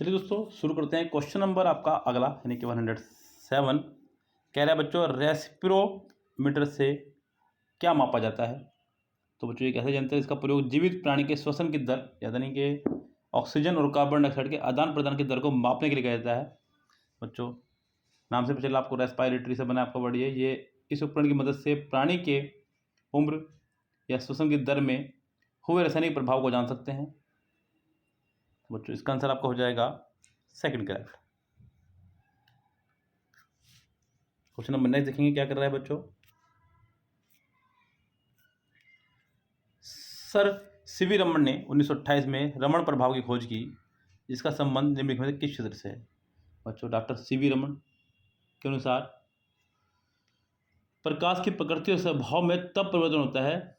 चलिए दोस्तों शुरू करते हैं। क्वेश्चन नंबर आपका अगला यानी कि 107 कह रहा है बच्चों, रेस्पिरोमीटर से क्या मापा जाता है। तो बच्चों ये कैसे जानते हैं, इसका प्रयोग जीवित प्राणी के श्वसन की दर यानी कि ऑक्सीजन और कार्बन डाइऑक्साइड के आदान प्रदान की दर को मापने के लिए किया जाता है। बच्चों नाम से पता चला आपको, रेस्पिरेटरी से बना आपका वर्ड ये इस उपकरण की मदद से प्राणी के उम्र या श्वसन की दर में हुए रासायनिक प्रभाव को जान सकते हैं। बच्चों इसका आंसर आपका हो जाएगा second correct. Question number next देखेंगे क्या कर रहा है बच्चों। सर सीवी रमन ने 1928 में रमन प्रभाव की खोज की, जिसका संबंध निम्नलिखित में से किस क्षेत्र से है। बच्चों डॉक्टर सीवी रमन के अनुसार प्रकाश की प्रकृति और स्वभाव में तब परिवर्तन होता है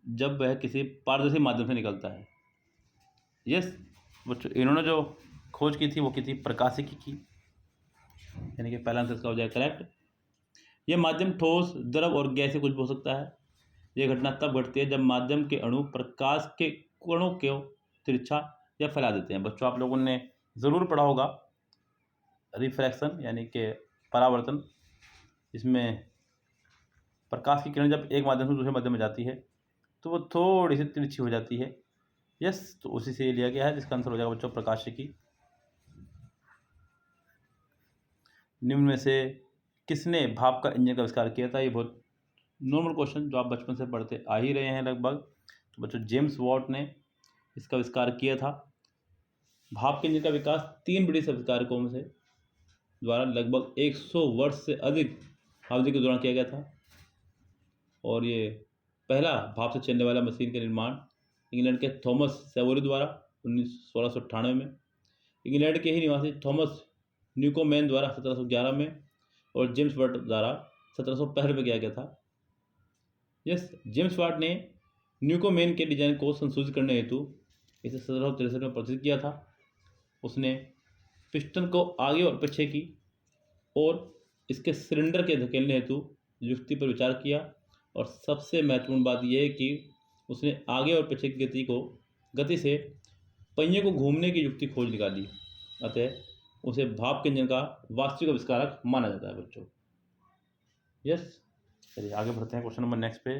जब वह किसी पारदर्शी माध्यम से निकलता है। यस बच्चों, इन्होंने जो खोज की थी वो की थी प्रकाशिकी की, यानी कि पहला आंसर इसका हो जाएगा करेक्ट। यह माध्यम ठोस, द्रव और गैसीय कुछ भी हो सकता है। यह घटना तब घटती है जब माध्यम के अणु प्रकाश के कणों को तिरछा या फैला देते हैं। बच्चों आप लोगों ने ज़रूर पढ़ा होगा रिफ्रैक्शन यानी कि परावर्तन। इसमें प्रकाश की किरण जब एक माध्यम से दूसरे माध्यम में जाती है तो वो थोड़ी सी तिरछी हो जाती है। यस, तो उसी से लिया गया है, जिसका आंसर हो जाएगा बच्चों प्रकाशिकी। निम्न में से किसने भाप का इंजन का आविष्कार किया था। ये बहुत नॉर्मल क्वेश्चन जो आप बचपन से पढ़ते आ ही रहे हैं लगभग। तो बच्चों जेम्स वाट ने इसका आविष्कार किया था। भाप के इंजन का विकास 3 ब्रिटिश आविष्कारकों से द्वारा लगभग 100 वर्ष से अधिक अवधि के दौरान किया गया था। और ये पहला भाप से चलने वाला मशीन का निर्माण इंग्लैंड के थॉमस सेवोरी द्वारा 1698 में, इंग्लैंड के ही निवासी थॉमस न्यूकोमैन द्वारा 1711 में और जेम्स वाट द्वारा 1765 में किया गया था। यस, जेम्स वाट ने न्यूकोमैन के डिजाइन को संशोधित करने हेतु इसे 1763 में प्रस्तुत किया था। उसने पिस्टन को आगे और पीछे की और इसके सिलेंडर के धकेलने हेतु युक्ति पर विचार किया। और सबसे महत्वपूर्ण बात यह है कि उसने आगे और पीछे की गति से पहिए को घूमने की युक्ति खोज निकाली। अतः उसे भाप के इंजन का वास्तविक आविष्कारक माना जाता है बच्चों। यस, चलिए आगे बढ़ते हैं क्वेश्चन नंबर नेक्स्ट पे।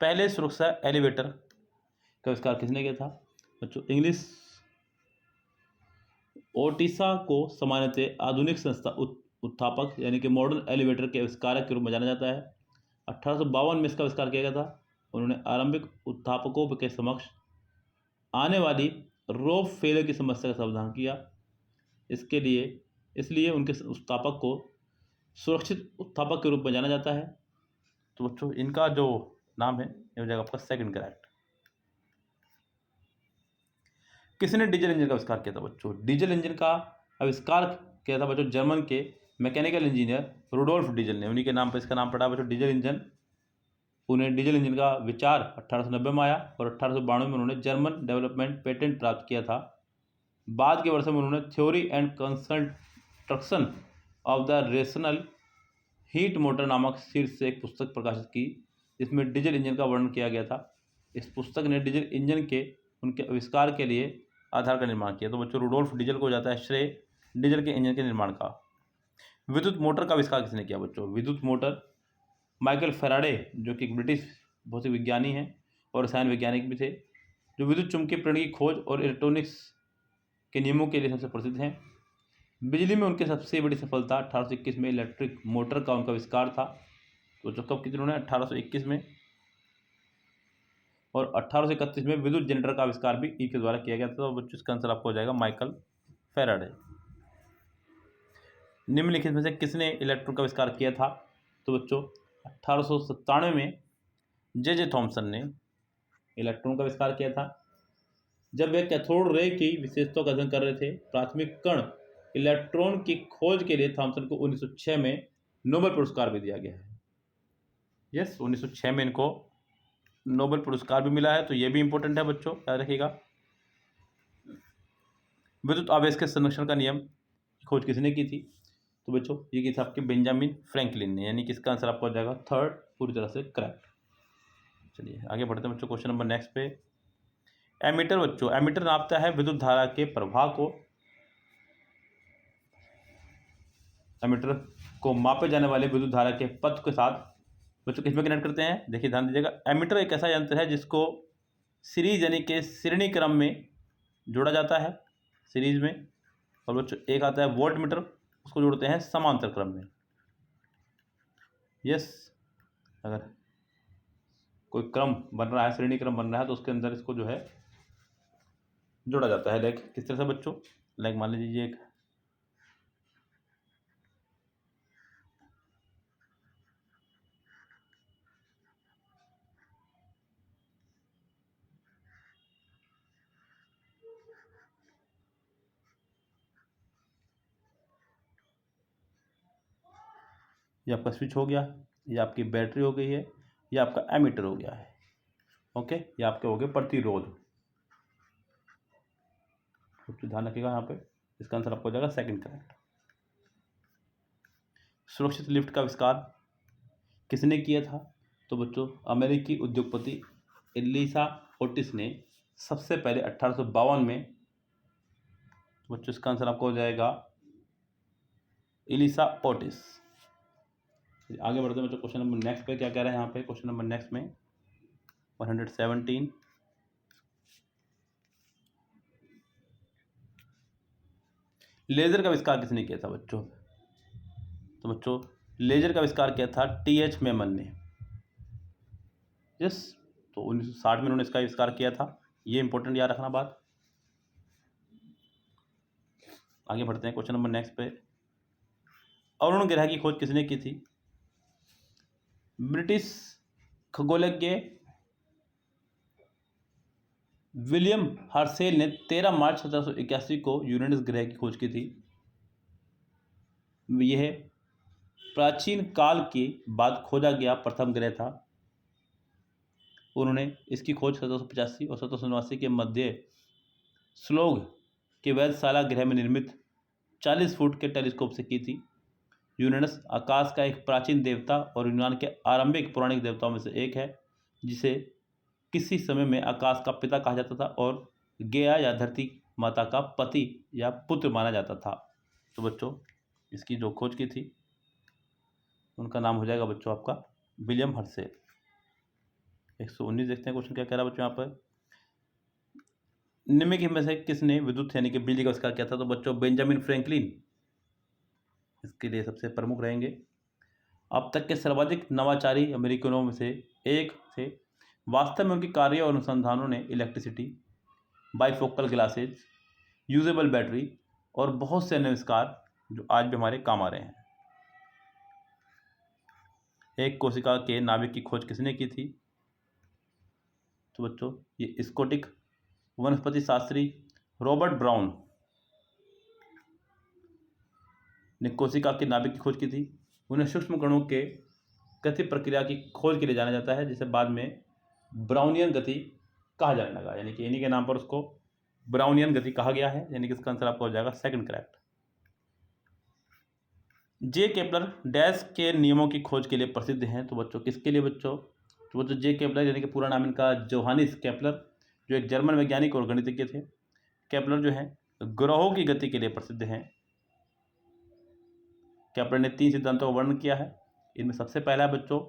पहले सुरक्षा एलिवेटर का आविष्कार किसने किया था। बच्चों इंग्लिश ओटिसा को सामान्यतः आधुनिक संस्था उत्थापक यानी कि मॉडर्न एलिवेटर के आविष्कारक के रूप में जाना जाता है। 1852 में इसका आविष्कार किया गया था। उन्होंने आरंभिक उत्थापकों के समक्ष आने वाली रोप फेलियर की समस्या का समाधान किया। इसलिए उनके उत्थापक को सुरक्षित उत्थापक के रूप में जाना जाता है। तो बच्चों इनका जो नाम है ये हो जाएगा आपका सेकंड करेक्ट। किसने डीजल इंजन का आविष्कार किया था। बच्चों डीजल इंजन का आविष्कार किया था बच्चों जर्मन के मैकेनिकल इंजीनियर रुडोल्फ डीजल ने। उन्हीं के नाम पर इसका नाम पड़ा बच्चों डीजल इंजन। उन्हें डीजल इंजन का विचार 1890 में आया और 1892 में उन्होंने जर्मन डेवलपमेंट पेटेंट प्राप्त किया था। बाद के वर्षों में उन्होंने theory and construction of the rational heat motor नामक शीर्ष से एक पुस्तक प्रकाशित की, जिसमें डीजल इंजन का वर्णन किया गया था। इस पुस्तक ने डीजल इंजन के उनके आविष्कार के लिए आधार का निर्माण किया। तो बच्चों रुडोल्फ डीजल को जाता है श्रेय डीजल के इंजन के निर्माण का। विद्युत मोटर का आविष्कार किसने किया। बच्चों विद्युत मोटर माइकल फैराडे जो कि एक ब्रिटिश भौतिक विज्ञानी हैं और रसायन वैज्ञानिक भी थे, जो विद्युत चुंबकीय प्रेरण की खोज और इलेक्ट्रॉनिक्स के नियमों के लिए सबसे प्रसिद्ध हैं। बिजली में उनकी सबसे बड़ी सफलता 1821 में इलेक्ट्रिक मोटर का उनका आविष्कार था। तो जो कब कितने 1821 में, और 1831 में विद्युत जनरेटर का आविष्कार भी इनके द्वारा किया गया था। तो बच्चों इसका आंसर आपको हो जाएगा माइकल फैराडे। निम्नलिखित में से किसने इलेक्ट्रॉन का आविष्कार किया था। तो बच्चों 1897 में जे थॉमसन ने इलेक्ट्रॉन का आविष्कार किया था। जब वे कैथोड रे की विशेषताओं का अध्ययन कर रहे थे, प्राथमिक कण इलेक्ट्रॉन की खोज के लिए थॉमसन को 1906 में नोबेल पुरस्कार भी दिया गया है। यस, 1906 में इनको नोबेल पुरस्कार भी मिला है। तो ये भी इंपॉर्टेंट है बच्चों, याद रखिएगा। विद्युत आवेश के संरक्षण का नियम की खोज किसने की थी। तो बच्चों ये की थी आपके बेंजामिन फ्रैंकलिन ने, यानी कि इसका आंसर आपको हो जाएगा थर्ड पूरी तरह से करेक्ट। चलिए आगे बढ़ते हैं बच्चों क्वेश्चन नंबर नेक्स्ट पे। एमीटर बच्चों, एमीटर नापता है विद्युत धारा के प्रवाह को। एमीटर को मापे जाने वाले विद्युत धारा के पथ के साथ बच्चों किसमें कनेक्ट करते हैं। देखिए ध्यान दीजिएगा, एमीटर एक ऐसा यंत्र है जिसको सीरीज यानी कि श्रेणी क्रम में जोड़ा जाता है, सीरीज में। और बच्चों एक आता है वोल्ट मीटर, उसको जोड़ते हैं समांतर क्रम में। यस, अगर कोई क्रम बन रहा है, श्रेणी क्रम बन रहा है, तो उसके अंदर इसको जो है जोड़ा जाता है। लाइक किस तरह से बच्चों, लाइक मान लीजिए एक ये आपका स्विच हो गया, ये आपकी बैटरी हो गई है, ये आपका एमीटर हो गया है। ओके, ये आपके हो गए प्रतिरोध। तो ध्यान रखिएगा यहाँ पे, इसका आंसर आपको हो जाएगा सेकंड करेक्ट। सुरक्षित लिफ्ट का आविष्कार किसने किया था। तो बच्चों अमेरिकी उद्योगपति एलिसा ओटिस ने सबसे पहले 1852 में। बच्चों इसका आंसर आपको हो जाएगा एलिसा ओटिस। आगे बढ़ते हैं बच्चों क्वेश्चन नंबर नेक्स्ट पे, क्या कह रहा है यहाँ पे क्वेश्चन नंबर नेक्स्ट में 117। लेजर का आविष्कार किसने किया था बच्चों। तो बच्चों लेजर का आविष्कार किया था टी.एच. मेमन ने। यस, तो 1960 में उन्होंने इसका आविष्कार किया था। ये इंपॉर्टेंट याद रखना बात। आगे बढ़ते हैं क्वेश्चन नंबर नेक्स्ट पे। अरुण ग्रह की खोज किसने की थी। ब्रिटिश खगोलज्ञ विलियम हर्शेल ने 13 मार्च 1781 को यूरेनस ग्रह की खोज की थी। यह प्राचीन काल के बाद खोजा गया प्रथम ग्रह था। उन्होंने इसकी खोज 1785 और 1789 के मध्य स्लोग के वेधशाला ग्रह में निर्मित 40 फुट के टेलीस्कोप से की थी। यूरेनस आकाश का एक प्राचीन देवता और यूनान के आरंभिक पौराणिक देवताओं में से एक है, जिसे किसी समय में आकाश का पिता कहा जाता था और गेया या धरती माता का पति या पुत्र माना जाता था। तो बच्चों इसकी जो खोज की थी उनका नाम हो जाएगा बच्चों आपका विलियम हर्शेल। 119 देखते हैं क्वेश्चन क्या कह रहा है बच्चों यहाँ पर। निम्नलिखित में से किसने विद्युत यानी कि बिजली का आविष्कार किया था। तो बच्चों बेंजामिन फ्रैंकलिन इसके लिए सबसे प्रमुख रहेंगे। अब तक के सर्वाधिक नवाचारी अमेरिकनों में से एक थे। वास्तव में उनके कार्य और अनुसंधानों ने electricity, bifocal glasses, usable battery और बहुत से अन्य आविष्कार जो आज भी हमारे काम आ रहे हैं। एक कोशिका के नाभिक की खोज किसने की थी। तो बच्चों ये स्कॉटिश वनस्पति शास्त्री रॉबर्ट ब्राउन ने कोशिका के नाभिक की खोज की थी। उन्हें सूक्ष्म कणों के गति प्रक्रिया की खोज के लिए जाना जाता है, जिसे बाद में ब्राउनियन गति कहा जाने लगा, यानी कि इन्हीं के नाम पर उसको ब्राउनियन गति कहा गया है। यानी कि इसका आंसर आपका हो जाएगा सेकंड करेक्ट। जे केपलर डैश के नियमों की खोज के लिए प्रसिद्ध हैं। तो बच्चों किसके लिए बच्चों। तो बच्चों जे केपलर यानी कि पूरा नाम इनका जोहानिस केपलर, जो एक जर्मन वैज्ञानिक और गणितज्ञ थे। केपलर जो है ग्रहों की गति के लिए प्रसिद्ध हैं। केपलर ने 3 सिद्धांतों का वर्णन किया है। इनमें सबसे पहला है बच्चों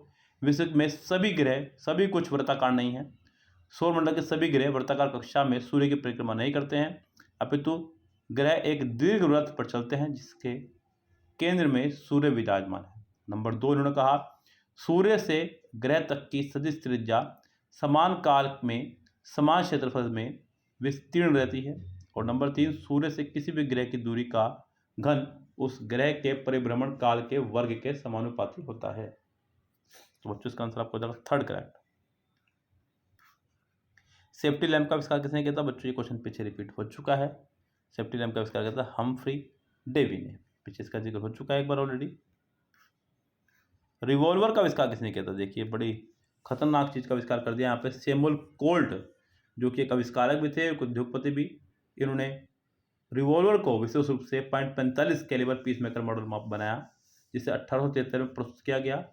विश्व में सभी ग्रह सभी कुछ वृत्ताकार नहीं है। सौरमंडल के सभी ग्रह वृत्ताकार कक्षा में सूर्य की परिक्रमा नहीं करते हैं, अपितु ग्रह एक दीर्घ वृत्त पर चलते हैं जिसके केंद्र में सूर्य विराजमान है। नंबर 2 इन्होंने कहा सूर्य से ग्रह तक की सदिश त्रिज्या समान काल में समान क्षेत्रफल में विस्तीर्ण रहती है। और नंबर 3 सूर्य से किसी भी ग्रह की दूरी का घन उस ग्रह के परिभ्रमण काल के वर्ग के समानुपाती होता है। तो बच्चों इसका आंसर आपको हो जाएगा थर्ड करेक्ट। सेफ्टी लैंप का आविष्कार किसने किया था। बच्चों ये क्वेश्चन पीछे रिपीट हो चुका है। सेफ्टी लैंप का आविष्कार किया था हम्फ्री डेवी ने, पीछे इसका जिक्र हो चुका है एक बार ऑलरेडी। रिवॉल्वर का आविष्कार किसने किया था। देखिए बड़ी खतरनाक चीज का आविष्कार कर दिया यहाँ पे सैमुअल कोल्ट, जो कि एक आविष्कारक भी थे, एक उद्योगपति भी। इन्होंने रिवॉल्वर को विशेष रूप से .45 कैलिबर पीसमेकर मॉडल बनाया, जिसे 1873 में प्रस्तुत किया गया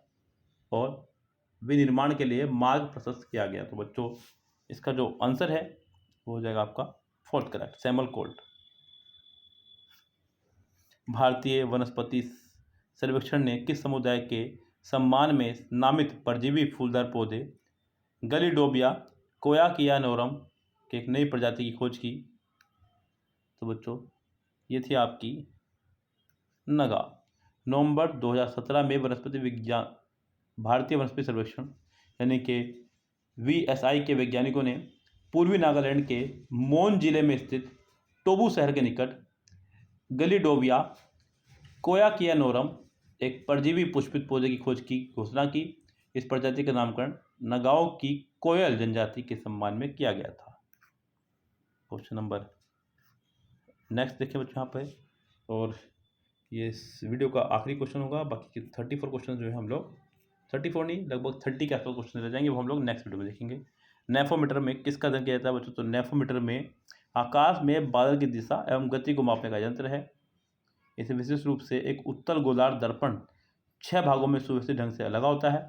और विनिर्माण के लिए मार्ग प्रशस्त किया गया। तो बच्चों इसका जो आंसर है वो हो जाएगा आपका फोर्थ करेक्ट, सैमुअल कोल्ट। भारतीय वनस्पति सर्वेक्षण ने किस समुदाय के सम्मान में नामित परजीवी फूलदार पौधे गलीडोबिया कोयाकियानोरम के एक नई प्रजाति की खोज की? तो बच्चों ये थी आपकी नगा। नवंबर 2017 में वनस्पति विज्ञान भारतीय वनस्पति सर्वेक्षण यानी कि VSI के वैज्ञानिकों ने पूर्वी नागालैंड के मोन जिले में स्थित टोबू शहर के निकट गलीडोबिया कोयाकियानोरम एक परजीवी पुष्पित पौधे की खोज की घोषणा की। इस प्रजाति का नामकरण नगाओं की कोयल जनजाति के सम्मान में किया गया था। क्वेश्चन नंबर नेक्स्ट देखिए बच्चों यहाँ पे, और ये इस वीडियो का आखिरी क्वेश्चन होगा। बाकी 34 क्वेश्चन जो है हम लोग 34 नहीं लगभग 30 के आसपास क्वेश्चन रह जाएंगे, वो हम लोग नेक्स्ट वीडियो में देखेंगे। नेफोमीटर में किसका अध्ययन किया जाता है बच्चों? तो नेफोमीटर में आकाश में बादल की दिशा एवं गति को मापने का यंत्र है। इसे विशेष रूप से एक उत्तल गोलार्ध दर्पण 6 भागों में सुव्यवस्थित ढंग से लगा होता है।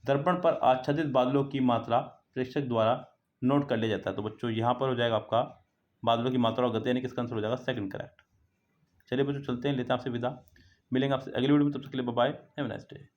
दर्पण पर आच्छादित बादलों की मात्रा प्रेक्षक द्वारा नोट कर लिया जाता है। तो बच्चों यहाँ पर हो जाएगा आपका बादलों की मात्रा और गति, यानी किसका आंसर हो जाएगा सेकंड करेक्ट। चलिए बच्चों चलते हैं, लेते हैं आपसे विदा। मिलेंगे आपसे अगली वीडियो में, तब तक के लिए bye bye, have a nice day.